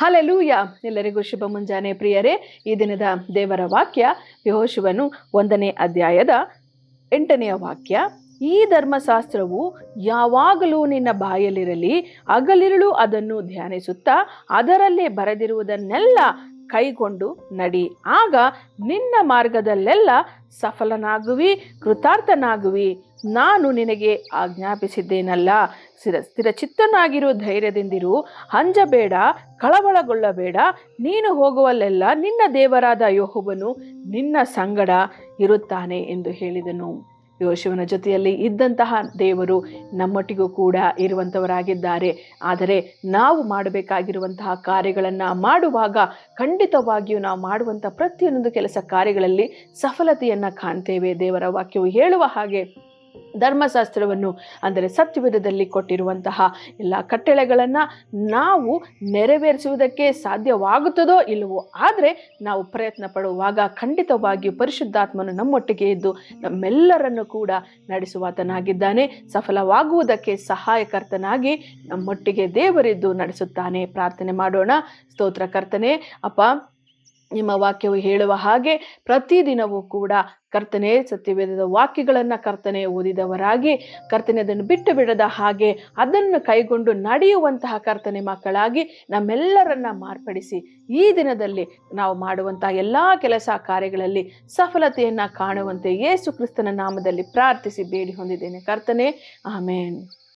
Hallelujah. ಎಲ್ಲರಿಗೂ ಶುಭ ಮುಂಜಾನೆ ಪ್ರಿಯರೇ. ಈ ದಿನದ ದೇವರ ವಾಕ್ಯ ಯೆಹೋಶುವನು 1ನೇ ಅಧ್ಯಾಯದ 8ನೇ ವಾಕ್ಯ. ಈ ಧರ್ಮಶಾಸ್ತ್ರವು ಯಾವಾಗಲೂ ನಿನ್ನ ಬಾಯಲ್ಲಿರಲಿ, ಹಗಲಿರುಳು ಅದನ್ನು ಧ್ಯಾನಿಸುತ್ತಾ ಅದರಲ್ಲಿ ಬರೆದಿರುವುದನ್ನೆಲ್ಲ ಕೈಗೊಂಡು ನಡಿ. ಆಗ ನಿನ್ನ ಮಾರ್ಗದಲ್ಲೆಲ್ಲ ಸಫಲನಾಗುವಿ, ಕೃತಾರ್ಥನಾಗುವಿ. ನಾನು ನಿನಗೆ ಆಜ್ಞಾಪಿಸಿದ್ದೇನಲ್ಲ. ಸ್ಥಿರಚಿತ್ತನಾಗಿರು, ಧೈರ್ಯದಿಂದಿರು, ಅಂಜಬೇಡ, ಕಳವಳಗೊಳ್ಳಬೇಡ. ನೀನು ಹೋಗುವಲ್ಲೆಲ್ಲ ನಿನ್ನ ದೇವರಾದ ಯೆಹೋವನು ನಿನ್ನ ಸಂಗಡ ಇರುತ್ತಾನೆ ಎಂದು ಹೇಳಿದನು. ಯೆಹೋಶುವನ ಜೊತೆಯಲ್ಲಿ ಇದ್ದಂತಹ ದೇವರು ನಮ್ಮೊಟ್ಟಿಗೂ ಕೂಡ ಇರುವಂಥವರಾಗಿದ್ದಾರೆ. ಆದರೆ ನಾವು ಮಾಡಬೇಕಾಗಿರುವಂತಹ ಕಾರ್ಯಗಳನ್ನು ಮಾಡುವಾಗ ಖಂಡಿತವಾಗಿಯೂ ನಾವು ಮಾಡುವಂಥ ಪ್ರತಿಯೊಂದು ಕೆಲಸ ಕಾರ್ಯಗಳಲ್ಲಿ ಸಫಲತೆಯನ್ನು ಕಾಣ್ತೇವೆ. ದೇವರ ವಾಕ್ಯವು ಹೇಳುವ ಹಾಗೆ ಧರ್ಮಶಾಸ್ತ್ರವನ್ನು ಅಂದರೆ ಸತ್ಯವೇದದಲ್ಲಿ ಕೊಟ್ಟಿರುವಂತಹ ಎಲ್ಲ ಕಟ್ಟಳೆಗಳನ್ನು ನಾವು ನೆರವೇರಿಸುವುದಕ್ಕೆ ಸಾಧ್ಯವಾಗುತ್ತದೋ ಇಲ್ಲವೋ, ಆದರೆ ನಾವು ಪ್ರಯತ್ನ ಪಡುವಾಗ ಖಂಡಿತವಾಗಿಯೂ ಪರಿಶುದ್ಧಾತ್ಮನು ನಮ್ಮೊಟ್ಟಿಗೆ ಇದ್ದು ನಮ್ಮೆಲ್ಲರನ್ನು ಕೂಡ ನಡೆಸುವಾತನಾಗಿದ್ದಾನೆ. ಸಫಲವಾಗುವುದಕ್ಕೆ ಸಹಾಯಕರ್ತನಾಗಿ ನಮ್ಮೊಟ್ಟಿಗೆ ದೇವರಿದ್ದು ನಡೆಸುತ್ತಾನೆ. ಪ್ರಾರ್ಥನೆ ಮಾಡೋಣ. ಸ್ತೋತ್ರ ಕರ್ತನೆ, ಅಪ್ಪ, ನಿಮ್ಮ ವಾಕ್ಯವು ಹೇಳುವ ಹಾಗೆ ಪ್ರತಿದಿನವೂ ಕೂಡ ಕರ್ತನೆ ಸತ್ಯವೇದದ ವಾಕ್ಯಗಳನ್ನು ಕರ್ತನೆ ಓದಿದವರಾಗಿ ಕರ್ತನೆ ಅದನ್ನು ಬಿಟ್ಟು ಬಿಡದ ಹಾಗೆ ಅದನ್ನು ಕೈಗೊಂಡು ನಡೆಯುವಂತಹ ಕರ್ತನೆ ಮಕ್ಕಳಾಗಿ ನಮ್ಮೆಲ್ಲರನ್ನ ಮಾರ್ಪಡಿಸಿ ಈ ದಿನದಲ್ಲಿ ನಾವು ಮಾಡುವಂತಹ ಎಲ್ಲ ಕೆಲಸ ಕಾರ್ಯಗಳಲ್ಲಿ ಸಫಲತೆಯನ್ನು ಕಾಣುವಂತೆ ಯೇಸು ಕ್ರಿಸ್ತನ ನಾಮದಲ್ಲಿ ಪ್ರಾರ್ಥಿಸಿ ಬೇಡಿ ಹೊಂದಿದ್ದೇನೆ ಕರ್ತನೆ. ಆಮೇನ್.